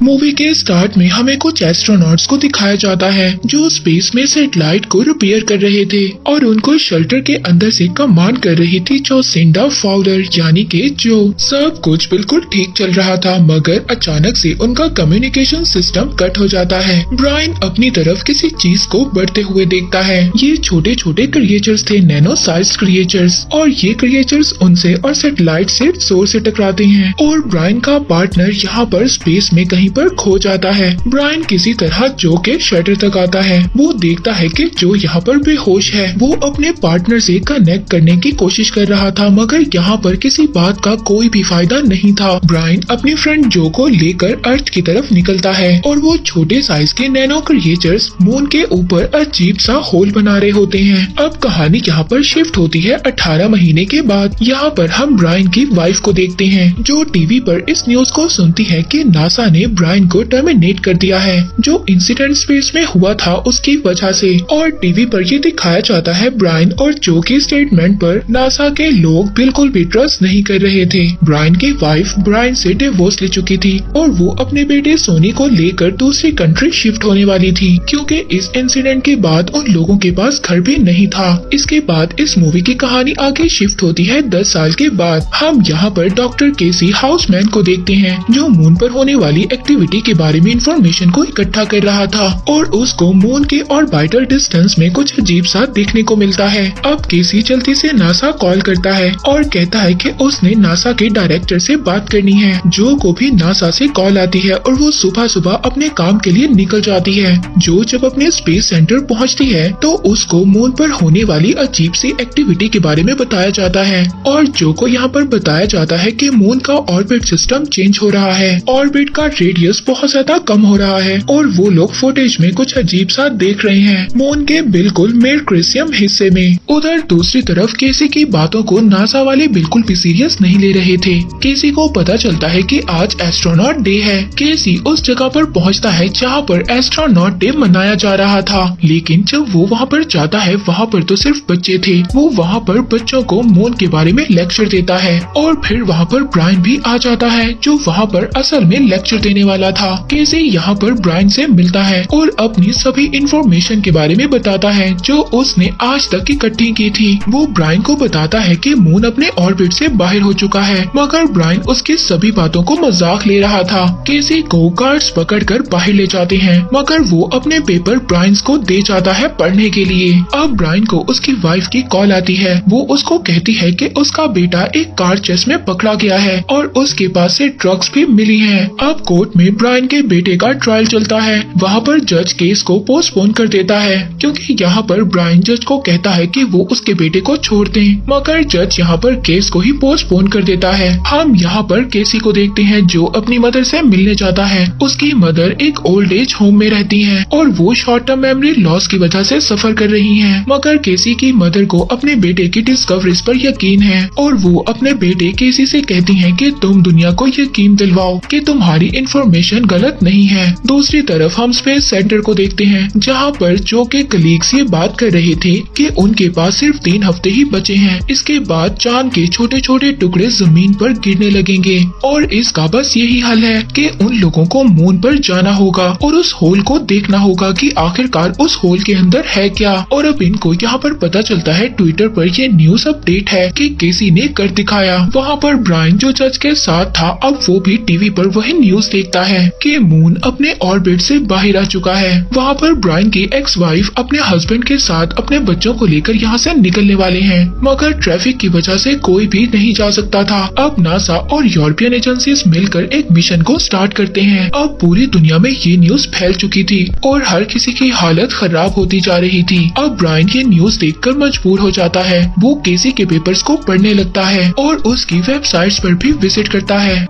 Movie के start में हमें कुछ एस्ट्रोनॉट्स को दिखाया जाता है जो स्पेस में सैटेलाइट को रिपेयर कर रहे थे और उनको शेल्टर के अंदर से कमांड कर रही थी जोसिंडा फाउलर यानी कि जो। सब कुछ बिल्कुल ठीक चल रहा था मगर अचानक से उनका कम्युनिकेशन सिस्टम कट हो जाता है। ब्रायन अपनी तरफ किसी चीज को बढ़ते हुए देखता है। ये छोटे छोटे क्रिएचर्स थे, नैनो साइज क्रिएचर्स, और ये क्रिएचर्स उनसे और सैटेलाइट से जोर से टकराते हैं और ब्रायन का पार्टनर यहाँ पर स्पेस में कहीं पर खो जाता है। ब्रायन किसी तरह जो के शटर तक आता है। वो देखता है कि जो यहाँ पर बेहोश है। वो अपने पार्टनर से कनेक्ट करने की कोशिश कर रहा था मगर यहाँ पर किसी बात का कोई भी फायदा नहीं था। ब्रायन अपने फ्रेंड जो को लेकर अर्थ की तरफ निकलता है और वो छोटे साइज के नैनो क्रिएचर्स मून के ऊपर अजीब सा होल बना रहे होते हैं। अब कहानी यहाँ पर शिफ्ट होती है 18 महीने के बाद। यहाँ पर हम ब्रायन की वाइफ को देखते हैं जो टीवी पर इस न्यूज को सुनती है कि नासा ने ब्रायन को टर्मिनेट कर दिया है जो इंसिडेंट स्पेस में हुआ था उसकी वजह से। और टीवी पर ये दिखाया जाता है ब्रायन और जो की स्टेटमेंट पर नासा के लोग बिल्कुल भी ट्रस्ट नहीं कर रहे थे। ब्रायन की वाइफ ब्रायन से डिवोर्स ले चुकी थी और वो अपने बेटे सोनी को लेकर दूसरी कंट्री शिफ्ट होने वाली थी क्योंकि इस इंसिडेंट के बाद उन लोगों के पास घर भी नहीं था। इसके बाद इस मूवी की कहानी आगे शिफ्ट होती है 10 साल के बाद। हम यहाँ पर डॉक्टर केसी हाउसमैन को देखते हैं जो मून पर होने वाली एक्टिविटी के बारे में इंफॉर्मेशन को इकट्ठा कर रहा था और उसको मून के ऑर्बिटल डिस्टेंस में कुछ अजीब सा देखने को मिलता है। अब केसी जल्दी से नासा कॉल करता है और कहता है कि उसने नासा के डायरेक्टर से बात करनी है। जो को भी नासा से कॉल आती है और वो सुबह सुबह अपने काम के लिए निकल जाती है। जो जब अपने स्पेस सेंटर पहुँचती है तो उसको मून पर होने वाली अजीब सी एक्टिविटी के बारे में बताया जाता है और जो को यहाँ पर बताया जाता है कि मून का ऑर्बिट सिस्टम चेंज हो रहा है, ऑर्बिट का रेडियस बहुत ज्यादा कम हो रहा है और वो लोग फुटेज में कुछ अजीब सा देख रहे हैं मून के बिल्कुल मेरक्रेसियम हिस्से में। उधर दूसरी तरफ केसी की बातों को नासा वाले बिल्कुल भी सीरियस नहीं ले रहे थे। केसी को पता चलता है कि आज एस्ट्रोनॉट डे है। केसी उस जगह पर पहुंचता है जहां पर एस्ट्रोनॉट डे मनाया जा रहा था लेकिन जब वो वहां पर जाता है वहां पर तो सिर्फ बच्चे थे। वो वहां पर बच्चों को मून के बारे में लेक्चर देता है और फिर वहां पर ब्रायन भी आ जाता है जो वहां पर असल में लेक्चर देने वाला था। केसी यहाँ पर ब्रायन से मिलता है और अपनी सभी इंफॉर्मेशन के बारे में बताता है जो उसने आज तक इकट्ठी की थी। वो ब्रायन को बताता है कि मून अपने ऑर्बिट से बाहर हो चुका है मगर ब्रायन उसकी सभी बातों को मजाक ले रहा था। केसी को गार्ड्स पकड़कर बाहर ले जाते हैं मगर वो अपने पेपर ब्रायन को दे जाता है पढ़ने के लिए। अब ब्रायन को उसकी वाइफ की कॉल आती है। वो उसको कहती है कि उसका बेटा एक कार चेस में पकड़ा गया है और उसके पास से ड्रग्स भी मिली हैं। अब कोर्ट में ब्रायन के बेटे का ट्रायल चलता है। वहाँ पर जज केस को पोस्टपोन कर देता है क्योंकि यहाँ पर ब्रायन जज को कहता है कि वो उसके बेटे को छोड़ दें मगर जज यहाँ पर केस को ही पोस्टपोन कर देता है। हम यहाँ पर केसी को देखते हैं जो अपनी मदर से मिलने जाता है। उसकी मदर एक ओल्ड एज होम में रहती हैं और वो शॉर्ट टर्म मेमोरी लॉस की वजह से सफर कर रही हैं मगर केसी की मदर को अपने बेटे की डिस्कवरीज पर यकीन है और वो अपने बेटे केसी से कहती हैं कि तुम दुनिया को यकीन दिलवाओ कि तुम्हारी इंफॉर्मेशन गलत नहीं है। दूसरी तरफ हम स्पेस सेंटर को देखते हैं जहाँ पर जो के कलीग्स ये बात कर रहे थे कि उनके पास सिर्फ 3 हफ्ते ही बचे हैं। इसके बाद चांद के छोटे छोटे टुकड़े जमीन पर गिरने लगेंगे और इसका बस यही हल है कि उन लोगों को मून पर जाना होगा और उस होल को देखना होगा कि आखिरकार उस होल के अंदर है क्या। और अब इनको यहाँ पर पता चलता है ट्विटर पर ये न्यूज अपडेट है कि केसी ने कर दिखाया। वहाँ पर ब्रायन जो जज के साथ था अब वो भी टीवी पर वही न्यूज देखता है कि मून अपने ऑर्बिट से बाहर आ चुका है। वहाँ पर ब्रायन की एक्स वाइफ अपने हस्बैंड के साथ अपने बच्चों को लेकर यहाँ से निकलने वाले हैं मगर ट्रैफिक की वजह से कोई भी नहीं जा सकता था। अब नासा और यूरोपियन एजेंसीज मिलकर एक मिशन को स्टार्ट करते हैं। अब पूरी दुनिया में ये न्यूज फैल चुकी थी और हर किसी की हालत खराब होती जा रही थी। अब ब्रायन ये न्यूज देखकर मजबूर हो जाता है। वो केसी के पेपर्स को पढ़ने लगता है और उसकी वेबसाइट्स पर भी विजिट करता है।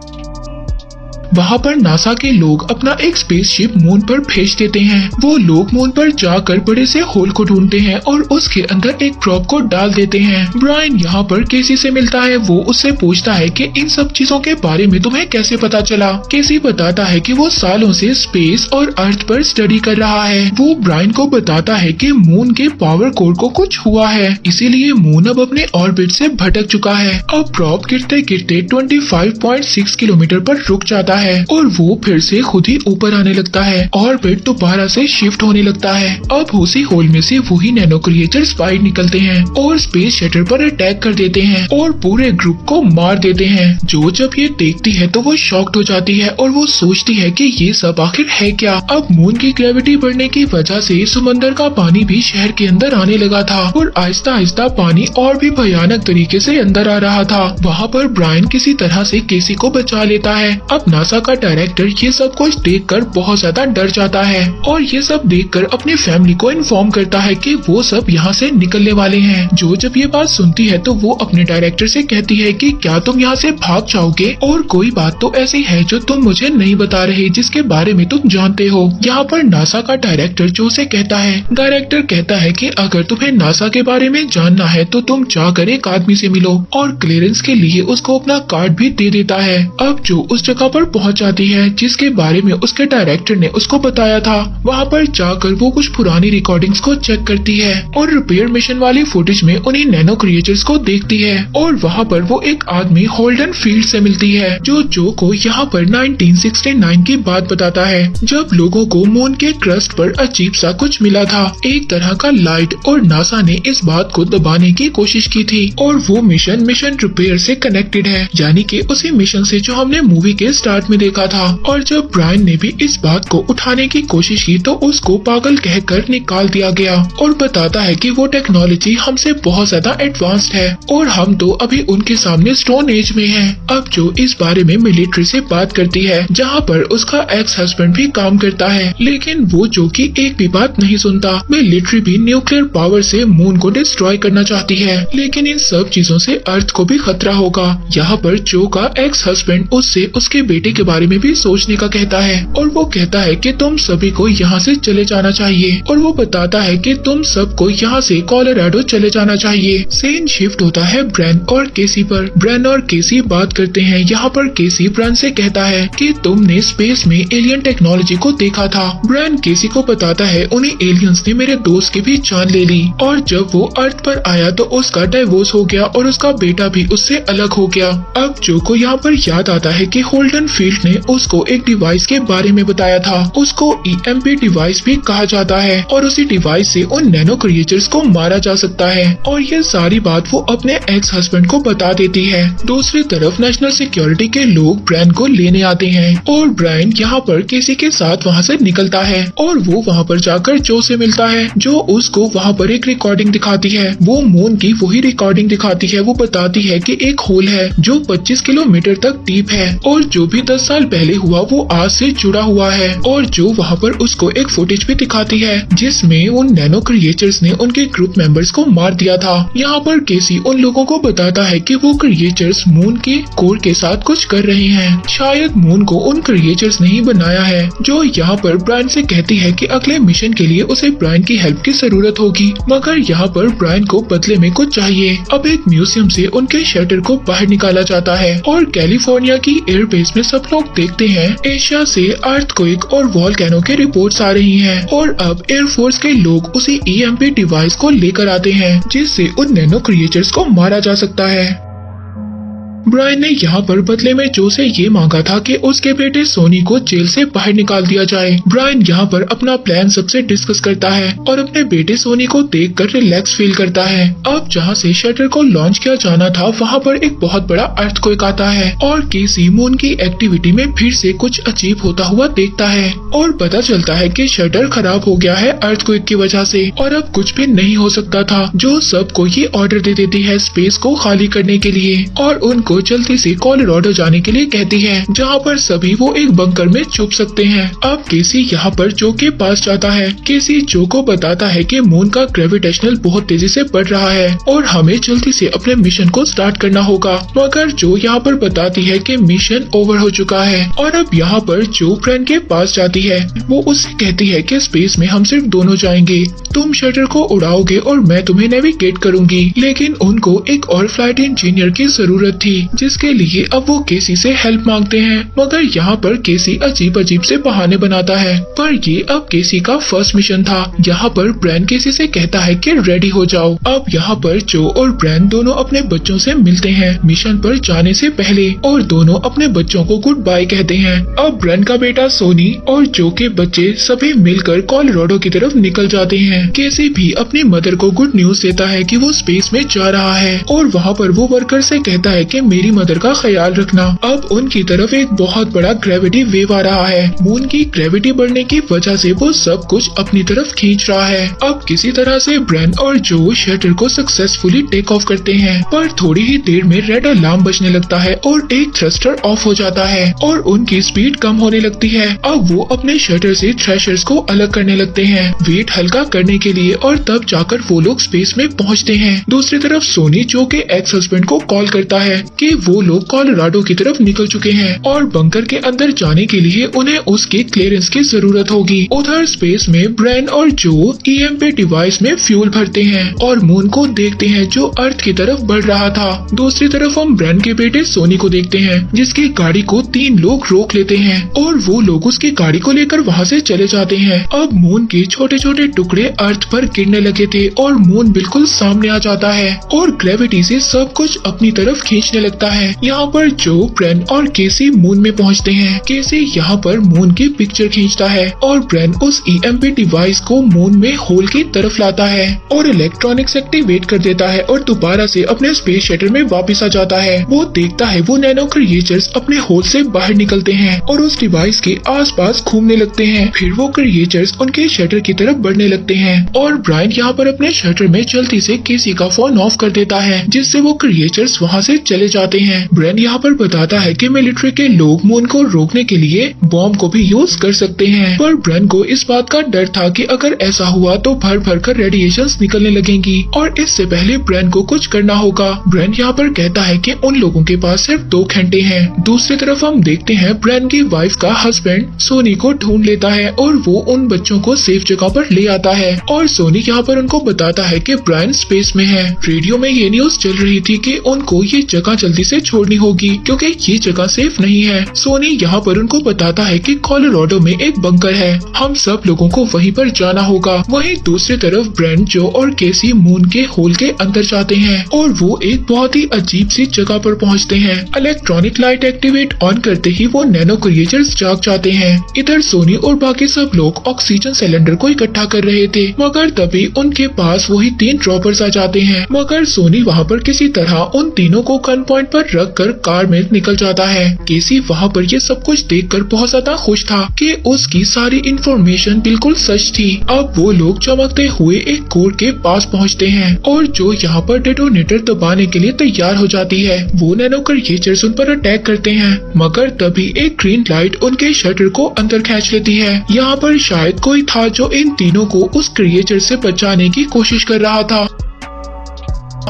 वहाँ पर नासा के लोग अपना एक स्पेसशिप मून पर भेज देते हैं। वो लोग मून पर जाकर बड़े से होल को ढूंढते हैं और उसके अंदर एक प्रोब को डाल देते हैं। ब्रायन यहाँ पर केसी से मिलता है। वो उससे पूछता है कि इन सब चीजों के बारे में तुम्हें कैसे पता चला। केसी बताता है कि वो सालों से स्पेस और अर्थ पर स्टडी कर रहा है। वो ब्रायन को बताता है कि मून के पावर कोर को कुछ हुआ है इसीलिए मून अब अपने ऑर्बिट से भटक चुका है। अब प्रोब गिरते गिरते 25.6 किलोमीटर पर रुक जाता है है और वो फिर से खुद ही ऊपर आने लगता है। ऑर्बिट दोबारा से शिफ्ट होने लगता है। अब उसी होल में से वही नैनो क्रिएचर्स बाहर निकलते हैं और स्पेस शटल पर अटैक कर देते हैं और पूरे ग्रुप को मार देते हैं। जो जब ये देखती है तो वो शॉक्ड हो जाती है और वो सोचती है कि ये सब आखिर है क्या। अब मून की ग्रेविटी बढ़ने की वजह से समंदर का पानी भी शहर के अंदर आने लगा था और आहिस्ता आहिस्ता पानी और भी भयानक तरीके से अंदर आ रहा था। वहाँ पर ब्रायन किसी तरह से केसी को बचा लेता है। अब नासा का डायरेक्टर ये सब कुछ देखकर बहुत ज्यादा डर जाता है और ये सब देखकर अपनी फैमिली को इन्फॉर्म करता है कि वो सब यहाँ से निकलने वाले हैं। जो जब ये बात सुनती है तो वो अपने डायरेक्टर से कहती है कि क्या तुम यहाँ से भाग जाओगे और कोई बात तो ऐसी है जो तुम मुझे नहीं बता रहे जिसके बारे में तुम जानते हो। यहाँ पर नासा का डायरेक्टर जो से कहता है, डायरेक्टर कहता है कि अगर तुम्हें नासा के बारे में जानना है तो तुम जाकर एक आदमी से मिलो और क्लियरेंस के लिए उसको अपना कार्ड भी दे देता है। अब जो उस जगह पर पहुँच जाती है जिसके बारे में उसके डायरेक्टर ने उसको बताया था, वहाँ पर जाकर वो कुछ पुरानी रिकॉर्डिंग्स को चेक करती है और रिपेयर मिशन वाली फुटेज में उन्हीं नैनो क्रिएचर्स को देखती है और वहाँ पर वो एक आदमी होल्डन फील्ड से मिलती है जो को यहाँ पर 1969 की बात बताता है जब लोगों को मून के क्रस्ट पर अजीब सा कुछ मिला था, एक तरह का लाइट, और नासा ने इस बात को दबाने की कोशिश की थी और वो मिशन रिपेयर से कनेक्टेड है, यानी कि उसी मिशन से जो हमने मूवी के स्टार्ट में देखा था। और जब ब्रायन ने भी इस बात को उठाने की कोशिश की तो उसको पागल कहकर निकाल दिया गया और बताता है कि वो टेक्नोलॉजी हमसे बहुत ज्यादा एडवांस्ड है और हम तो अभी उनके सामने स्टोन एज में हैं। अब जो इस बारे में मिलिट्री से बात करती है जहाँ पर उसका एक्स हस्बैंड भी काम करता है, लेकिन वो जो कि एक भी बात नहीं सुनता। मिलिट्री भी न्यूक्लियर पावर से मून को डिस्ट्रॉय करना चाहती है, लेकिन इन सब चीजों से अर्थ को भी खतरा होगा। यहाँ पर जो का एक्स हस्बैंड उससे उसके बेटे के बारे में भी सोचने का कहता है और वो कहता है कि तुम सभी को यहाँ से चले जाना चाहिए और वो बताता है कि तुम सबको यहाँ से कोलोराडो चले जाना चाहिए। सीन शिफ्ट होता है ब्रैन और केसी पर। ब्रैन और केसी बात करते हैं। यहाँ पर केसी ब्रैन से कहता है कि तुमने स्पेस में एलियन टेक्नोलॉजी को देखा था। ब्रैन केसी को बताता है उन्हीं एलियंस ने मेरे दोस्त की भी जान ले ली और जब वो अर्थ पर आया तो उसका डाइवोर्स हो गया और उसका बेटा भी उससे अलग हो गया। अब जो को यहाँ पर याद आता है कि होल्डन फील्ड ने उसको एक डिवाइस के बारे में बताया था, उसको EMP डिवाइस भी कहा जाता है और उसी डिवाइस से उन नैनो क्रिएचर्स को मारा जा सकता है और ये सारी बात वो अपने एक्स हस्बैंड को बता देती है। दूसरी तरफ नेशनल सिक्योरिटी के लोग ब्रायन को लेने आते हैं और ब्रायन यहाँ पर केसी के साथ वहाँ से निकलता है और वो वहाँ पर जाकर जो से मिलता है जो उसको वहाँ पर एक रिकॉर्डिंग दिखाती है। वो मून की वही रिकॉर्डिंग दिखाती है। वो बताती है कि एक होल है जो 25 किलोमीटर तक डीप है और जो भी 10 साल पहले हुआ वो आज से जुड़ा हुआ है और जो वहाँ पर उसको एक फुटेज भी दिखाती है जिसमें उन नैनो क्रिएचर्स ने उनके ग्रुप मेंबर्स को मार दिया था। यहाँ पर केसी उन लोगों को बताता है कि वो क्रिएचर्स मून के कोर के साथ कुछ कर रहे हैं, शायद मून को उन क्रिएचर्स ने ही बनाया है। जो यहाँ पर ब्रायन से कहती है कि अगले मिशन के लिए उसे ब्रायन की हेल्प की जरूरत होगी, मगर यहाँ पर ब्रायन को बदले में कुछ चाहिए। अब एक म्यूजियम से उनके शटर को बाहर निकाला जाता है और कैलिफोर्निया की एयरबेस में सब लोग देखते हैं एशिया से अर्थक्वेक और वॉल्केनो के रिपोर्ट्स आ रही हैं और अब एयरफोर्स के लोग उसी EMP डिवाइस को लेकर आते हैं जिससे उन नैनो क्रिएचर्स को मारा जा सकता है। ब्रायन ने यहाँ पर बदले में जो से ये मांगा था कि उसके बेटे सोनी को जेल से बाहर निकाल दिया जाए। ब्रायन यहाँ पर अपना प्लान सबसे डिस्कस करता है और अपने बेटे सोनी को देखकर रिलैक्स फील करता है। अब जहाँ से शटर को लॉन्च किया जाना था वहाँ पर एक बहुत बड़ा अर्थक्वेक आता है और केसी मून की एक्टिविटी में फिर से कुछ अजीब होता हुआ देखता है और पता चलता है कि शटर खराब हो गया है अर्थक्वेक की वजह से और अब कुछ भी नहीं हो सकता था। जो सबको ये ऑर्डर दे देती है स्पेस को खाली करने के लिए और उनको जल्दी से कोलोराडो जाने के लिए कहती है जहाँ पर सभी वो एक बंकर में छुप सकते हैं। अब केसी यहाँ पर जो के पास जाता है। केसी जो को बताता है कि मून का ग्रेविटेशनल बहुत तेजी से बढ़ रहा है और हमें जल्दी से अपने मिशन को स्टार्ट करना होगा, मगर जो यहाँ पर बताती है कि मिशन ओवर हो चुका है। और अब यहाँ पर जो ब्रैन के पास जाती है वो उससे कहती है कि स्पेस में हम सिर्फ दोनों जाएंगे, तुम शटर को उड़ाओगे और मैं तुम्हें नेविगेट करूंगी। लेकिन उनको एक और फ्लाइट इंजीनियर की जरूरत थी जिसके लिए अब वो केसी से हेल्प मांगते हैं। मगर यहाँ पर केसी अजीब अजीब से बहाने बनाता है, पर ये अब केसी का फर्स्ट मिशन था। यहाँ पर ब्रैन केसी से कहता है कि रेडी हो जाओ। अब यहाँ पर जो और ब्रैन दोनों अपने बच्चों से मिलते हैं मिशन पर जाने से पहले, और दोनों अपने बच्चों को गुड बाय कहते हैं। अब ब्रैन का बेटा सोनी और जो के बच्चे सभी मिलकर कोलोराडो की तरफ निकल जाते हैं। केसी भी अपनी मदर को गुड न्यूज देता है कि वो स्पेस में जा रहा है, और वहाँ पर वो वर्कर से कहता है कि मेरी मदर का ख्याल रखना। अब उनकी तरफ एक बहुत बड़ा ग्रेविटी वेव आ रहा है। मून की ग्रेविटी बढ़ने की वजह से वो सब कुछ अपनी तरफ खींच रहा है। अब किसी तरह से ब्रैन और जो शटर को सक्सेसफुली टेक ऑफ करते हैं, पर थोड़ी ही देर में रेड अलार्म बजने लगता है और एक थ्रस्टर ऑफ हो जाता है और उनकी स्पीड कम होने लगती है। अब वो अपने शटर से थ्रेशर्स को अलग करने लगते हैं वेट हल्का करने के लिए, और तब जाकर वो लोग स्पेस में पहुंचते हैं। दूसरी तरफ सोनी जो के एक्स हस्बैंड को कॉल करता है कि वो लोग कोलोराडो की तरफ निकल चुके हैं और बंकर के अंदर जाने के लिए उन्हें उसके क्लियरेंस की जरूरत होगी। उधर स्पेस में ब्रैन और जो ईएमपी डिवाइस में फ्यूल भरते हैं और मून को देखते हैं जो अर्थ की तरफ बढ़ रहा था। दूसरी तरफ हम ब्रैन के बेटे सोनी को देखते हैं जिसकी गाड़ी को 3 लोग रोक लेते हैं और वो लोग उसकी गाड़ी को लेकर वहाँ से चले जाते हैं। अब मून के छोटे छोटे टुकड़े अर्थ पर गिरने लगे थे और मून बिल्कुल सामने आ जाता है और ग्रेविटी से सब कुछ अपनी तरफ खींचने लगता है। यहाँ पर जो ब्रैन और केसी मून में पहुँचते हैं। केसी यहाँ पर मून की पिक्चर खींचता है और ब्रैन उस ईएमपी डिवाइस को मून में होल की तरफ लाता है और इलेक्ट्रॉनिक्स एक्टिवेट कर देता है और दोबारा से अपने स्पेस शटल में वापस आ जाता है। वो देखता है वो नैनो क्रिएचर्स अपने होल से बाहर निकलते हैं और उस डिवाइस के आसपास घूमने लगते हैं। फिर वो क्रिएचर्स उनके शटर की तरफ बढ़ने लगते हैं और ब्रायन यहाँ पर अपने शटर में जल्दी से केसी का फोन ऑफ कर देता है जिससे वो क्रिएचर्स वहाँ से चले जाते हैं। ब्रायन यहाँ पर बताता है कि मिलिट्री के लोग मून को रोकने के लिए बॉम्ब को भी यूज कर सकते हैं, पर ब्रायन को इस बात का डर था कि अगर ऐसा हुआ तो भर भर कर रेडिएशंस निकलने लगेंगी और इससे पहले ब्रायन को कुछ करना होगा। ब्रायन यहाँ पर कहता है कि उन लोगों के पास सिर्फ 2 घंटे हैं। दूसरी तरफ हम देखते हैं ब्रायन की वाइफ का हस्बैंड सोनी को ढूंढ लेता है और वो उन बच्चों को सेफ जगह पर ले आता है और सोनी यहाँ पर उनको बताता है कि ब्रायन स्पेस में है। रेडियो में ये न्यूज चल रही थी कि उनको ये जगह जल्दी से छोड़नी होगी क्योंकि ये जगह सेफ नहीं है। सोनी यहाँ पर उनको बताता है कि कोलोराडो में एक बंकर है, हम सब लोगों को वहीं पर जाना होगा। वहीं दूसरी तरफ ब्रैन, जो और केसी मून के होल के अंदर जाते हैं और वो एक बहुत ही अजीब सी जगह पर पहुँचते हैं। इलेक्ट्रॉनिक लाइट एक्टिवेट ऑन करते ही वो नैनो क्रिएचर्स जाग जाते हैं। इधर सोनी और बाकी सब लोग ऑक्सीजन सिलेंडर को इकट्ठा कर रहे थे मगर तभी उनके पास वही 3 ड्रॉपर्स आ जाते हैं, मगर सोनी वहाँ पर किसी तरह उन तीनों को गन पॉइंट पर रख कर कार में निकल जाता है। केसी वहाँ पर ये सब कुछ देखकर बहुत ज्यादा खुश था कि उसकी सारी इंफॉर्मेशन बिल्कुल सच थी। अब वो लोग चमकते हुए एक कोर के पास पहुँचते हैं और जो यहाँ पर डेटोनेटर दबाने के लिए तैयार हो जाती है। वो नैनो क्रिएचर्स उन पर अटैक करते हैं मगर तभी एक ग्रीन लाइट उनके शटर को अंदर खींच लेती है। यहाँ पर शायद कोई था जो इन तीनों को उस क्रिएचर से बचाने की कोशिश कर रहा था।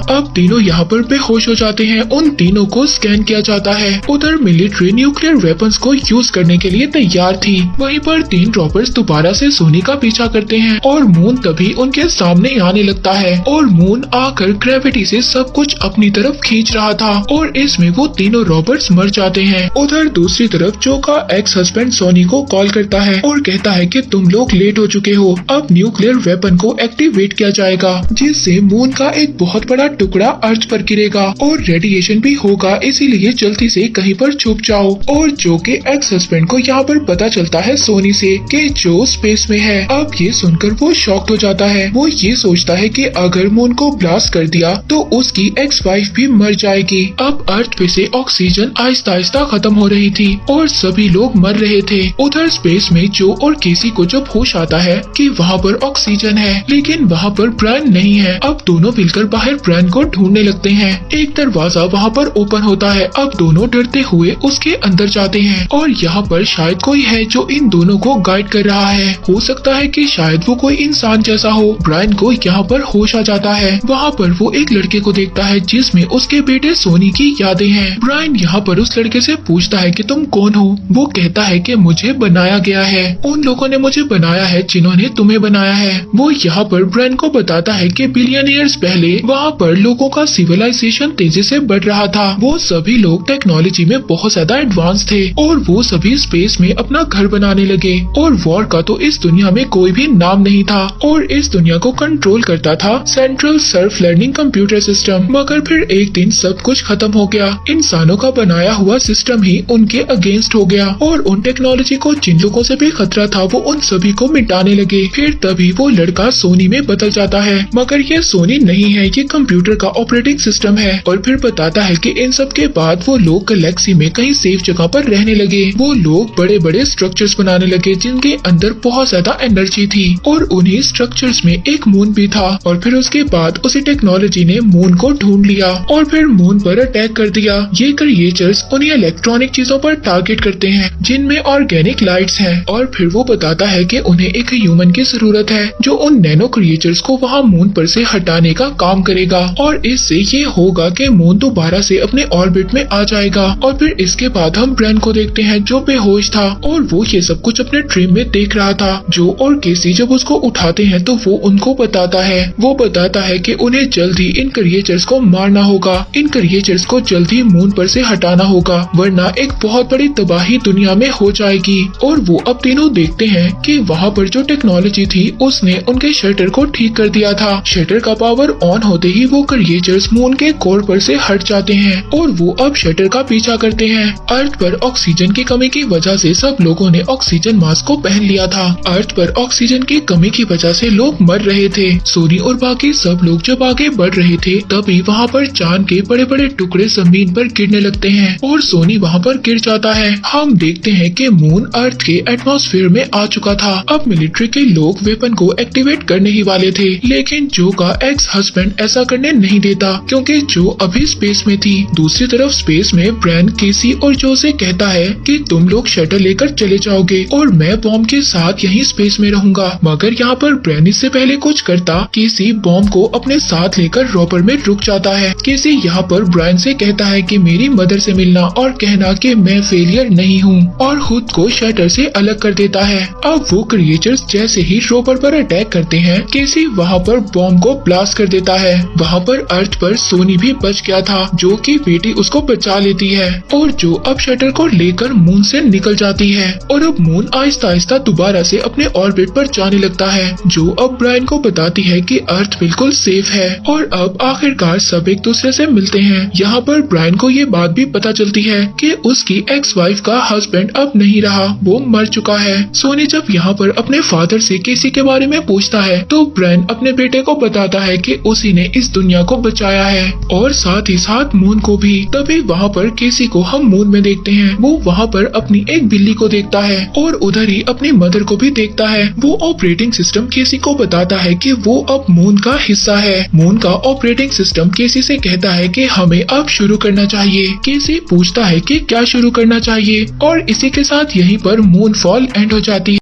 अब तीनों यहाँ पर बेहोश हो जाते हैं। उन तीनों को स्कैन किया जाता है। उधर मिलिट्री न्यूक्लियर वेपन्स को यूज करने के लिए तैयार थी। वहीं पर 3 ड्रॉपर्स दोबारा से सोनी का पीछा करते हैं और मून तभी उनके सामने आने लगता है और मून आकर ग्रेविटी से सब कुछ अपनी तरफ खींच रहा था और इसमें वो तीनों रॉबर्ट्स मर जाते हैं। उधर दूसरी तरफ जो का एक्स हस्बैंड सोनी को कॉल करता है और कहता है कि तुम लोग लेट हो चुके हो, अब न्यूक्लियर वेपन को एक्टिवेट किया जाएगा जिससे मून का एक बहुत बड़ा टुकड़ा अर्थ पर गिरेगा और रेडिएशन भी होगा, इसीलिए जल्दी से कहीं पर छुप जाओ। और जो के एक्स हस्बैंड को यहाँ पर पता चलता है सोनी से कि जो स्पेस में है। अब ये सुनकर वो शॉक्ड हो जाता है। वो ये सोचता है कि अगर मून को ब्लास्ट कर दिया तो उसकी एक्स वाइफ भी मर जाएगी। अब अर्थ पे से ऑक्सीजन आहिस्ता आहिस्ता खत्म हो रही थी और सभी लोग मर रहे थे। उधर स्पेस में जो और केसी को जब होश आता है कि वहाँ पर ऑक्सीजन है लेकिन वहाँ पर ब्रायन नहीं है। अब दोनों मिलकर बाहर ब्रायन को ढूंढने लगते हैं। एक दरवाजा वहाँ पर ओपन होता है। अब दोनों डरते हुए उसके अंदर जाते हैं और यहाँ पर शायद कोई है जो इन दोनों को गाइड कर रहा है। हो सकता है कि शायद वो कोई इंसान जैसा हो। ब्रायन को यहाँ पर होश आ जाता है। वहाँ पर वो एक लड़के को देखता है जिसमें उसके बेटे सोनी की यादें हैं। ब्रायन यहाँ पर उस लड़के से पूछता है कि तुम कौन हो। वो कहता है कि मुझे बनाया गया है, उन लोगों ने मुझे बनाया है जिन्होंने तुम्हें बनाया है। वो यहाँ पर ब्रायन को बताता है कि बिलियनियर्स पहले वहाँ पर पर लोगों का सिविलाइजेशन तेजी से बढ़ रहा था। वो सभी लोग टेक्नोलॉजी में बहुत ज्यादा एडवांस थे और वो सभी स्पेस में अपना घर बनाने लगे। और वॉर का तो इस दुनिया में कोई भी नाम नहीं था और इस दुनिया को कंट्रोल करता था central self learning computer system. मगर फिर एक दिन सब कुछ खत्म हो गया। इंसानों का बनाया हुआ सिस्टम ही उनके अगेंस्ट हो गया और उन टेक्नोलॉजी को जिन लोगों से भी खतरा था वो उन सभी को मिटाने लगे। फिर तभी वो लड़का सोनी में बदल जाता है, मगर ये सोनी नहीं है, ये कंप्यूटर का ऑपरेटिंग सिस्टम है। और फिर बताता है कि इन सब के बाद वो लोग गैलेक्सी में कहीं सेफ जगह पर रहने लगे। वो लोग बड़े बड़े स्ट्रक्चर्स बनाने लगे जिनके अंदर बहुत ज्यादा एनर्जी थी और उन्हीं स्ट्रक्चर्स में एक मून भी था। और फिर उसके बाद उसी टेक्नोलॉजी ने मून को ढूंढ लिया और फिर मून पर अटैक कर दिया। ये क्रिएचर्स उन्हीं इलेक्ट्रॉनिक चीजों पर टारगेट करते हैं जिनमें ऑर्गेनिक लाइट्स हैं। और फिर वो बताता है कि उन्हें एक ह्यूमन की जरूरत है जो उन नैनो क्रिएचर्स को वहाँ मून पर से हटाने का काम करेगा और इससे ये होगा कि मून दोबारा से अपने ऑर्बिट में आ जाएगा। और फिर इसके बाद हम ब्रैन को देखते हैं जो बेहोश था और वो ये सब कुछ अपने ड्रीम में देख रहा था। जो और केसी जब उसको उठाते हैं तो वो उनको बताता है, वो बताता है कि उन्हें जल्द ही इन क्रिएचर्स को मारना होगा, इन क्रिएचर्स को जल्द ही मून पर से हटाना होगा वरना एक बहुत बड़ी तबाही दुनिया में हो जाएगी। और वो अब तीनों देखते हैं कि वहाँ पर जो टेक्नोलॉजी थी उसने उनके शटर को ठीक कर दिया था। शटर का पावर ऑन होते ही वो क्रिएचर्स मून के कोर पर से हट जाते हैं और वो अब शटर का पीछा करते हैं। अर्थ पर ऑक्सीजन की कमी की वजह से सब लोगों ने ऑक्सीजन मास्क को पहन लिया था। अर्थ पर ऑक्सीजन की कमी की वजह से लोग मर रहे थे। सोनी और बाकी सब लोग जब आगे बढ़ रहे थे तभी वहाँ पर चांद के बड़े बड़े टुकड़े जमीन पर गिरने लगते हैं और सोनी वहाँ पर गिर जाता है। हम देखते हैं कि मून अर्थ के एटमॉस्फेयर में आ चुका था। अब मिलिट्री के लोग वेपन को एक्टिवेट करने ही वाले थे, लेकिन जो का एक्स हस्बैंड ऐसा करने नहीं देता क्योंकि जो अभी स्पेस में थी। दूसरी तरफ स्पेस में ब्रैन, केसी और जो से कहता है कि तुम लोग शटर लेकर चले जाओगे और मैं बॉम्ब के साथ यहीं स्पेस में रहूंगा। मगर यहाँ पर ब्रैन इससे पहले कुछ करता, केसी बॉम्ब को अपने साथ लेकर रॉपर में रुक जाता है। केसी यहाँ पर ब्रैन से कहता है कि मेरी मदर से मिलना और कहना कि मैं फेलियर नहीं हूँ और खुद को शटर से अलग कर देता है। अब वो क्रिएचर्स जैसे ही रॉपर पर अटैक करते हैं केसी वहाँ पर बॉम्ब को ब्लास्ट कर देता है। वहाँ पर अर्थ पर सोनी भी बच गया था जो कि बेटी उसको बचा लेती है और जो अब शटर को लेकर मून से निकल जाती है। और अब मून आहिस्ता आहिस्ता दोबारा से अपने ऑर्बिट पर जाने लगता है जो अब ब्रायन को बताती है कि अर्थ बिल्कुल सेफ है। और अब आखिरकार सब एक दूसरे से मिलते हैं। यहाँ पर ब्रायन को ये बात भी पता चलती है कि उसकी एक्स वाइफ का हस्बैंड अब नहीं रहा, वो मर चुका है। सोनी जब यहाँ पर अपने फादर से केसी के बारे में पूछता है तो ब्रायन अपने बेटे को बताता है कि उसी ने इस दुनिया को बचाया है और साथ ही साथ मून को भी। तभी वहाँ पर केसी को हम मून में देखते हैं। वो वहाँ पर अपनी एक बिल्ली को देखता है और उधर ही अपनी मदर को भी देखता है। वो ऑपरेटिंग सिस्टम केसी को बताता है कि वो अब मून का हिस्सा है। मून का ऑपरेटिंग सिस्टम केसी से कहता है कि हमें अब शुरू करना चाहिए। केसी पूछता है कि क्या शुरू करना चाहिए और इसी के साथ यहीं पर मून फॉल एंड हो जाती है।